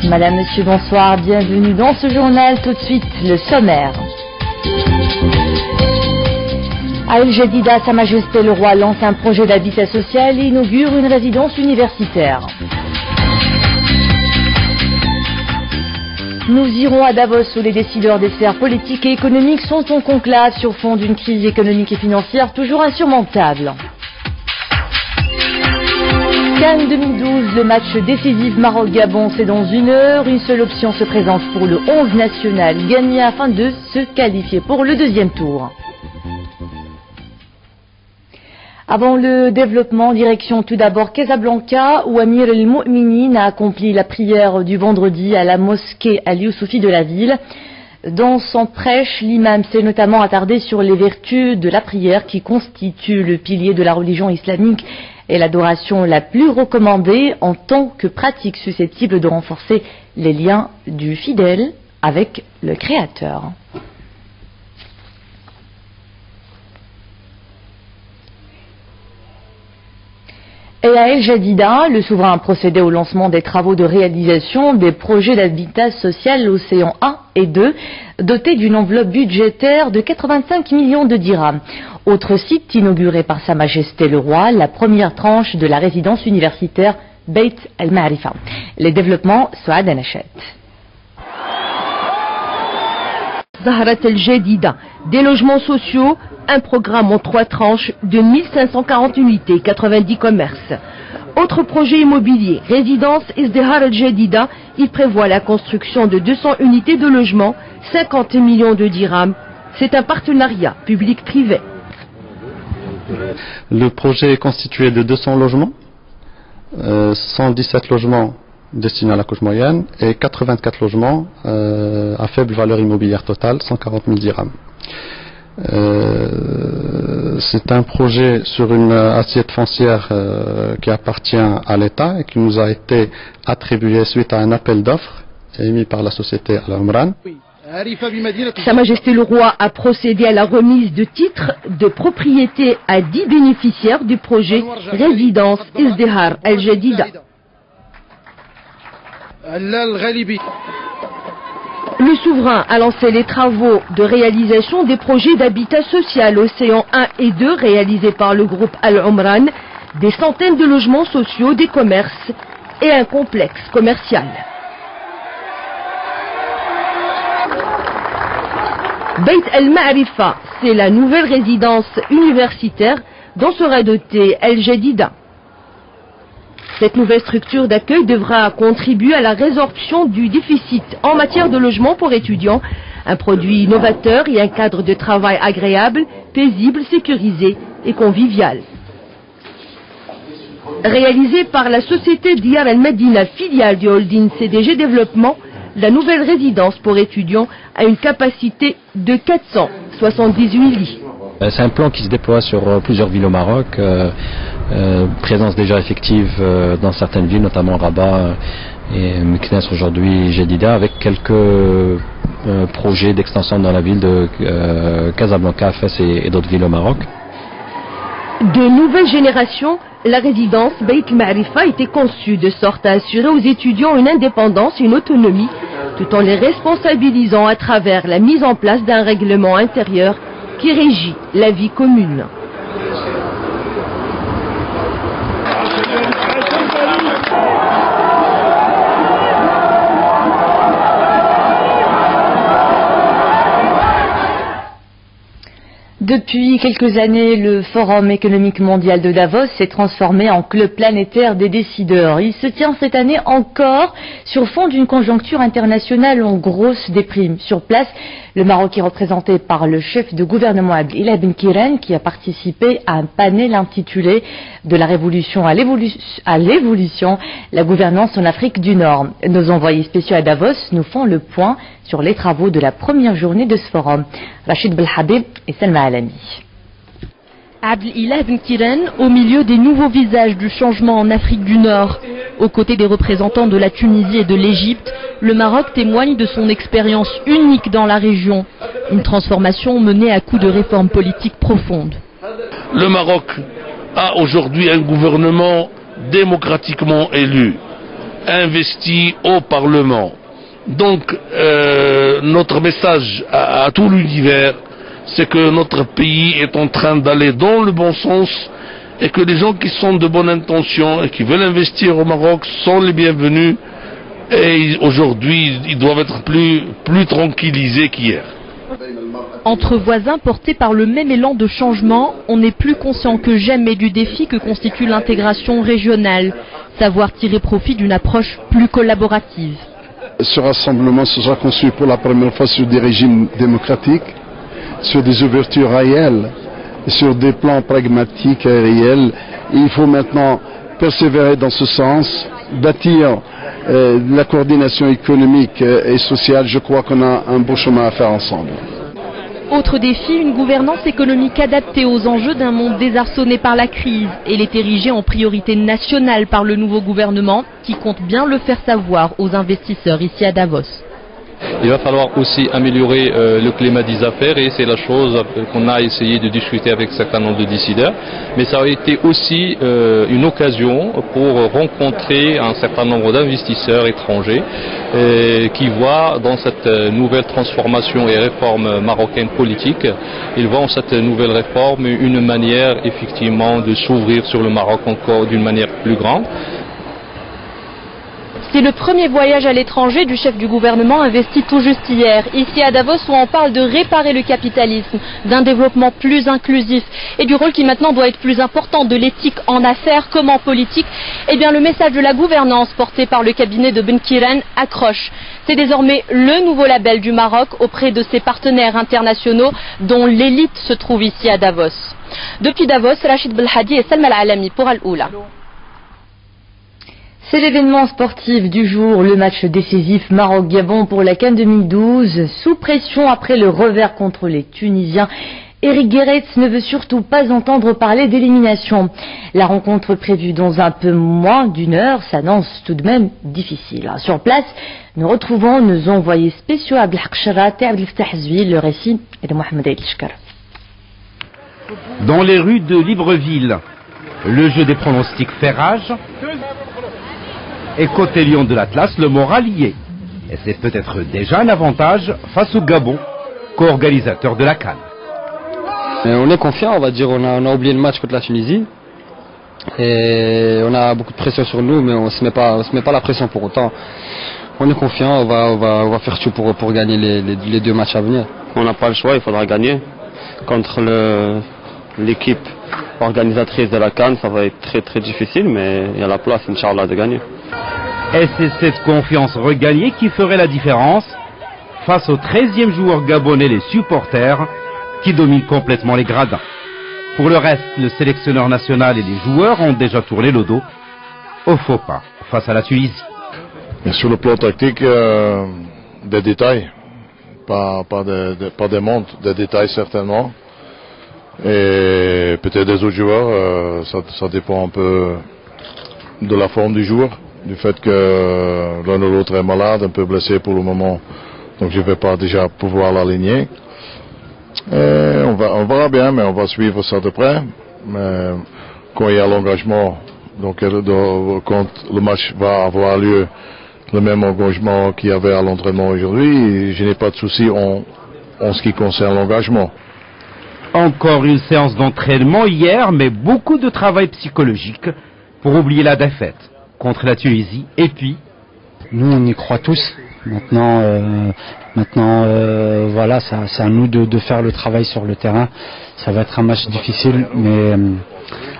Madame, Monsieur, bonsoir, bienvenue dans ce journal. Tout de suite, le sommaire. À El Jadida, Sa Majesté le Roi lance un projet d'habitat social et inaugure une résidence universitaire. Nous irons à Davos où les décideurs des sphères politiques et économiques sont en conclave sur fond d'une crise économique et financière toujours insurmontable. Cannes 2012, le match décisif Maroc-Gabon, c'est dans 1 heure. Une seule option se présente pour le 11 national, gagner afin de se qualifier pour le 2e tour. Avant le développement, direction tout d'abord Casablanca, où Amir El-Mo'minin a accompli la prière du vendredi à la mosquée Al-Youssoufi de la ville. Dans son prêche, l'imam s'est notamment attardé sur les vertus de la prière qui constitue le pilier de la religion islamique et l'adoration la plus recommandée en tant que pratique susceptible de renforcer les liens du fidèle avec le Créateur. Et à El Jadida, le souverain a procédé au lancement des travaux de réalisation des projets d'habitat social Océan 1 et 2, dotés d'une enveloppe budgétaire de 85 millions de dirhams. Autre site inauguré par Sa Majesté le Roi, la première tranche de la résidence universitaire Beit Al-Ma'rifa. Les développements, Souad Anachet. Zahrat El Jadida, des logements sociaux, un programme en 3 tranches de 1540 unités, 90 commerces. Autre projet immobilier, résidence Izdihar El Jadida, il prévoit la construction de 200 unités de logement, 50 millions de dirhams. C'est un partenariat public-privé. Le projet est constitué de 200 logements, 117 logements destinés à la couche moyenne et 84 logements à faible valeur immobilière totale, 140 000 dirhams. C'est un projet sur une assiette foncière qui appartient à l'État et qui nous a été attribué suite à un appel d'offres émis par la société Al-Umran. Sa Majesté le Roi a procédé à la remise de titres de propriété à 10 bénéficiaires du projet Résidence Izdihar El Jadida. Le souverain a lancé les travaux de réalisation des projets d'habitat social Océan 1 et 2 réalisés par le groupe Al-Umran, des centaines de logements sociaux, des commerces et un complexe commercial. Beit Al-Ma'rifa, c'est la nouvelle résidence universitaire dont sera dotée El Jadida. Cette nouvelle structure d'accueil devra contribuer à la résorption du déficit en matière de logement pour étudiants, un produit novateur et un cadre de travail agréable, paisible, sécurisé et convivial. Réalisée par la société Diyar Al-Medina, filiale du holding CDG Développement, la nouvelle résidence pour étudiants a une capacité de 478 lits. C'est un plan qui se déploie sur plusieurs villes au Maroc, présence déjà effective dans certaines villes, notamment Rabat et Meknès aujourd'hui, Jadida, avec quelques projets d'extension dans la ville de Casablanca, Fès et d'autres villes au Maroc. De nouvelle génération, la résidence Beit Ma'rifa a été conçue de sorte à assurer aux étudiants une indépendance et une autonomie, tout en les responsabilisant à travers la mise en place d'un règlement intérieur qui régit la vie commune. Depuis quelques années, le Forum économique mondial de Davos s'est transformé en club planétaire des décideurs. Il se tient cette année encore sur fond d'une conjoncture internationale en grosse déprime. Sur place, le Maroc est représenté par le chef de gouvernement Abdelillah Ben Kiran qui a participé à un panel intitulé « De la révolution à l'évolution, la gouvernance en Afrique du Nord ». Nos envoyés spéciaux à Davos nous font le point sur les travaux de la première journée de ce forum. Rachid Belhabib et Selma Alami. Abdelillah Ben Kiran au milieu des nouveaux visages du changement en Afrique du Nord. Aux côtés des représentants de la Tunisie et de l'Égypte, le Maroc témoigne de son expérience unique dans la région. Une transformation menée à coups de réformes politiques profondes. Le Maroc a aujourd'hui un gouvernement démocratiquement élu. investis au Parlement. Donc notre message à tout l'univers, c'est que notre pays est en train d'aller dans le bon sens et que les gens qui sont de bonne intention et qui veulent investir au Maroc sont les bienvenus. Et aujourd'hui, ils doivent être plus tranquillisés qu'hier. Entre voisins portés par le même élan de changement, on est plus conscient que jamais du défi que constitue l'intégration régionale. Savoir tirer profit d'une approche plus collaborative. Ce rassemblement sera conçu pour la première fois sur des régimes démocratiques, sur des ouvertures réelles, sur des plans pragmatiques et réels. Il faut maintenant persévérer dans ce sens, bâtir la coordination économique et sociale. Je crois qu'on a un beau chemin à faire ensemble. Autre défi, une gouvernance économique adaptée aux enjeux d'un monde désarçonné par la crise. Elle est érigée en priorité nationale par le nouveau gouvernement qui compte bien le faire savoir aux investisseurs ici à Davos. Il va falloir aussi améliorer le climat des affaires et c'est la chose qu'on a essayé de discuter avec un certain nombre de décideurs. Mais ça a été aussi une occasion pour rencontrer un certain nombre d'investisseurs étrangers qui voient dans cette nouvelle transformation et réforme marocaine politique, ils voient dans cette nouvelle réforme une manière effectivement de s'ouvrir sur le Maroc encore d'une manière plus grande. C'est le premier voyage à l'étranger du chef du gouvernement investi tout juste hier, ici à Davos, où on parle de réparer le capitalisme, d'un développement plus inclusif et du rôle qui maintenant doit être plus important de l'éthique en affaires comme en politique. Eh bien le message de la gouvernance porté par le cabinet de Ben Kiran accroche. C'est désormais le nouveau label du Maroc auprès de ses partenaires internationaux dont l'élite se trouve ici à Davos. Depuis Davos, Rachid Belhadi et Salma Al-Alami pour Al-Oula. C'est l'événement sportif du jour, le match décisif Maroc-Gabon pour la CAN 2012. Sous pression après le revers contre les Tunisiens, Eric Guéretz ne veut surtout pas entendre parler d'élimination. La rencontre prévue dans un peu moins d'une heure s'annonce tout de même difficile. Sur place, nous retrouvons nos envoyés spéciaux Abdelhak Charat et Abdelfatah Zouil, le récit est de Mohamed Aït Shkar. Dans les rues de Libreville, le jeu des pronostics fait rage. Et côté Lion de l'Atlas, le moral y est. Et c'est peut-être déjà un avantage face au Gabon, co-organisateur de la CAN. On est confiant, on va dire, on a oublié le match contre la Tunisie. Et on a beaucoup de pression sur nous, mais on se met pas la pression pour autant. On est confiant, on va faire tout pour gagner les deux matchs à venir. On n'a pas le choix, il faudra gagner. Contre l'équipe organisatrice de la CAN, ça va être très très difficile, mais il y a la place, Inch'Allah, de gagner. Et c'est cette confiance regagnée qui ferait la différence face au 13e joueur gabonais, les supporters, qui dominent complètement les gradins. Pour le reste, le sélectionneur national et les joueurs ont déjà tourné le dos au faux pas face à la Tunisie. Et sur le plan tactique, des détails, pas des montres, des détails certainement. Et peut-être des autres joueurs, ça dépend un peu de la forme du joueur, du fait que l'un ou l'autre est malade, un peu blessé pour le moment, donc je ne vais pas déjà pouvoir l'aligner. On verra bien, mais on va suivre ça de près. Mais quand il y a l'engagement, donc quand le match va avoir lieu, le même engagement qu'il y avait à l'entraînement aujourd'hui, je n'ai pas de souci en ce qui concerne l'engagement. Encore une séance d'entraînement hier, mais beaucoup de travail psychologique pour oublier la défaite contre la Tunisie. Et puis, nous on y croit tous. Maintenant, voilà, c'est à nous de faire le travail sur le terrain. Ça va être un match difficile,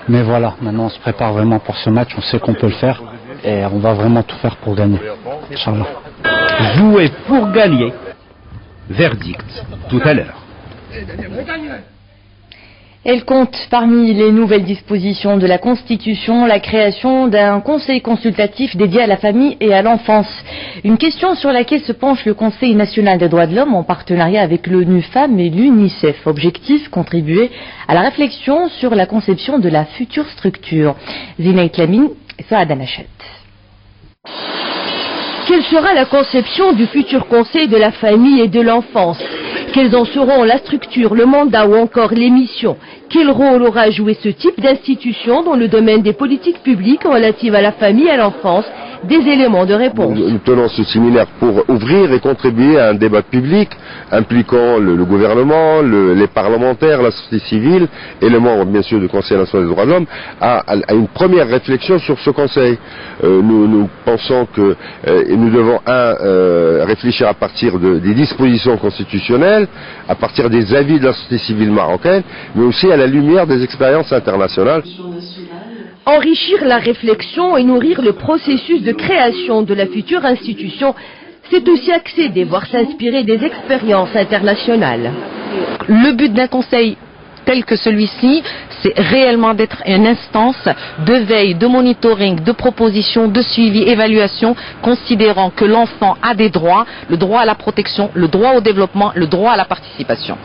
mais voilà, maintenant on se prépare vraiment pour ce match. On sait qu'on peut le faire et on va vraiment tout faire pour gagner. Inch'Allah. Jouer pour gagner. Verdict tout à l'heure. Elle compte parmi les nouvelles dispositions de la Constitution la création d'un conseil consultatif dédié à la famille et à l'enfance. Une question sur laquelle se penche le Conseil national des droits de l'homme en partenariat avec l'ONU Femmes et l'UNICEF. Objectif, contribuer à la réflexion sur la conception de la future structure. Zinaït Lamine et Saad Anachet. Quelle sera la conception du futur Conseil de la famille et de l'enfance? Quelles en seront la structure, le mandat ou encore les missions? Quel rôle aura joué ce type d'institution dans le domaine des politiques publiques relatives à la famille et à l'enfance? des éléments de réponse. Nous tenons ce séminaire pour ouvrir et contribuer à un débat public impliquant le gouvernement, les parlementaires, la société civile et les membres bien sûr du Conseil national des droits de l'homme à une première réflexion sur ce Conseil. Nous pensons que nous devons réfléchir à partir des dispositions constitutionnelles, à partir des avis de la société civile marocaine, mais aussi à la lumière des expériences internationales. Enrichir la réflexion et nourrir le processus de création de la future institution, c'est aussi accéder, voire s'inspirer des expériences internationales. Le but d'un conseil tel que celui-ci, c'est réellement d'être une instance de veille, de monitoring, de proposition, de suivi, évaluation, considérant que l'enfant a des droits, le droit à la protection, le droit au développement, le droit à la participation.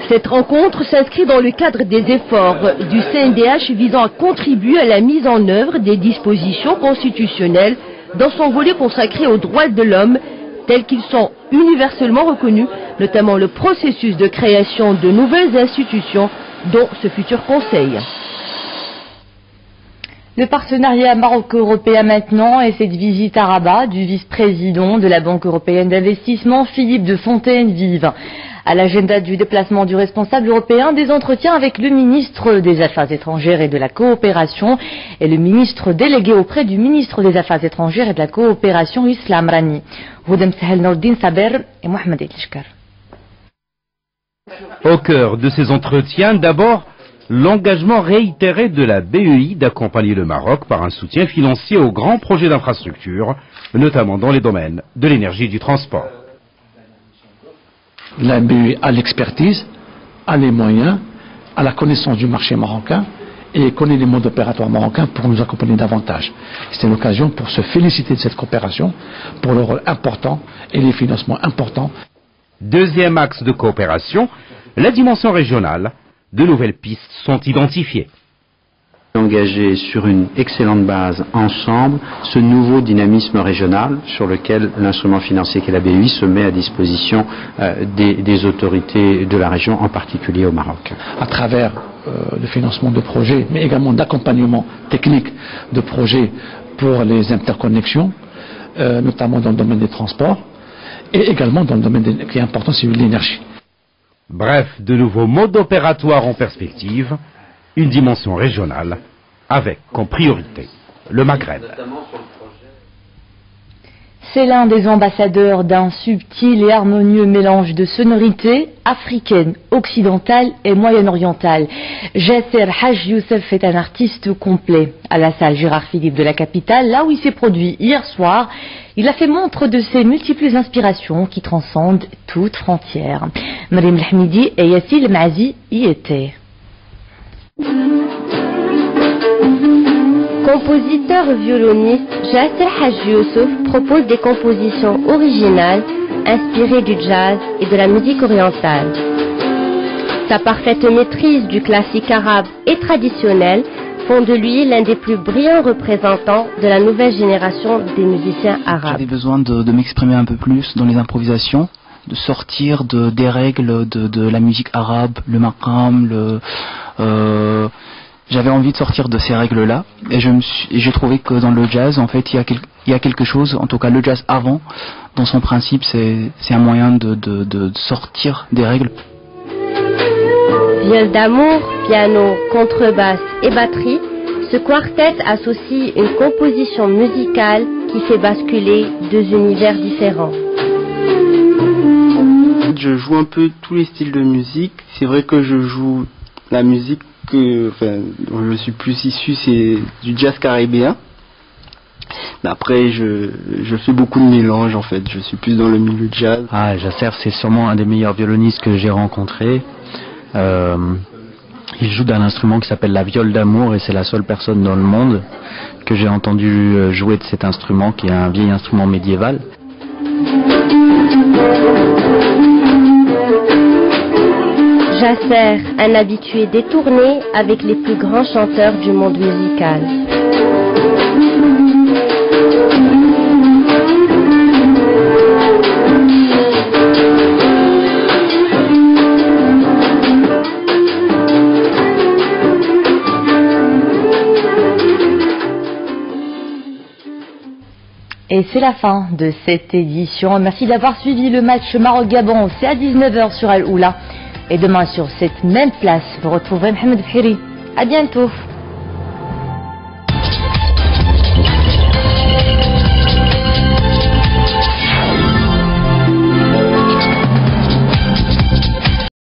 Cette rencontre s'inscrit dans le cadre des efforts du CNDH visant à contribuer à la mise en œuvre des dispositions constitutionnelles dans son volet consacré aux droits de l'homme tels qu'ils sont universellement reconnus, notamment le processus de création de nouvelles institutions, dont ce futur Conseil. Le partenariat maroco-européen maintenant et cette visite à Rabat du vice-président de la Banque européenne d'investissement, Philippe de Fontaine-Vive. À l'agenda du déplacement du responsable européen, des entretiens avec le ministre des Affaires étrangères et de la coopération et le ministre délégué auprès du ministre des Affaires étrangères et de la coopération, Islam Rani. Houdem Sahel Nordin Saber et Mohamed El-Shkar. Au cœur de ces entretiens, d'abord, l'engagement réitéré de la BEI d'accompagner le Maroc par un soutien financier aux grands projets d'infrastructure, notamment dans les domaines de l'énergie et du transport. La BEI a l'expertise, a les moyens, a la connaissance du marché marocain et connaît les modes opératoires marocains pour nous accompagner davantage. C'est l'occasion pour se féliciter de cette coopération, pour le rôle important et les financements importants. Deuxième axe de coopération, la dimension régionale. De nouvelles pistes sont identifiées. Engager sur une excellente base ensemble ce nouveau dynamisme régional sur lequel l'instrument financier qu'est la BEI se met à disposition des autorités de la région, en particulier au Maroc. À travers le financement de projets, mais également d'accompagnement technique de projets pour les interconnexions, notamment dans le domaine des transports, et également dans le domaine qui est important, c'est l'énergie. Bref, de nouveaux modes opératoires en perspective, une dimension régionale, avec comme priorité le Maghreb. C'est l'un des ambassadeurs d'un subtil et harmonieux mélange de sonorités africaines, occidentales et moyen-orientales. Jasser Haj Youssef est un artiste complet. À la salle Gérard Philippe de la capitale, là où il s'est produit hier soir, il a fait montre de ses multiples inspirations qui transcendent toute frontière. Marim Hamidi et Yassil Mazi y étaient. Compositeur-violoniste, Jasser Haj Youssef propose des compositions originales inspirées du jazz et de la musique orientale. Sa parfaite maîtrise du classique arabe et traditionnel font de lui l'un des plus brillants représentants de la nouvelle génération des musiciens arabes. J'avais besoin de m'exprimer un peu plus dans les improvisations, de sortir des règles de la musique arabe, le maqam, j'avais envie de sortir de ces règles-là, et j'ai trouvé que dans le jazz, en fait, il y a quelque chose, en tout cas le jazz avant, dans son principe, c'est un moyen de sortir des règles. Viol d'amour, piano, contrebasse et batterie, ce quartet associe une composition musicale qui fait basculer deux univers différents. Je joue un peu tous les styles de musique. C'est vrai que je joue la musique dont je suis plus issu, c'est du jazz caribéen. Mais après, je fais beaucoup de mélanges en fait. Je suis plus dans le milieu jazz. Ah, Jasser, c'est sûrement un des meilleurs violonistes que j'ai rencontré. Il joue d'un instrument qui s'appelle la viole d'amour et c'est la seule personne dans le monde que j'ai entendu jouer de cet instrument qui est un vieil instrument médiéval. Jasser, un habitué détourné avec les plus grands chanteurs du monde musical. Et c'est la fin de cette édition. Merci d'avoir suivi le match Maroc-Gabon. C'est à 19h sur Al Oula. Et demain sur cette même place, vous retrouverez Mohamed Fhiri. À bientôt.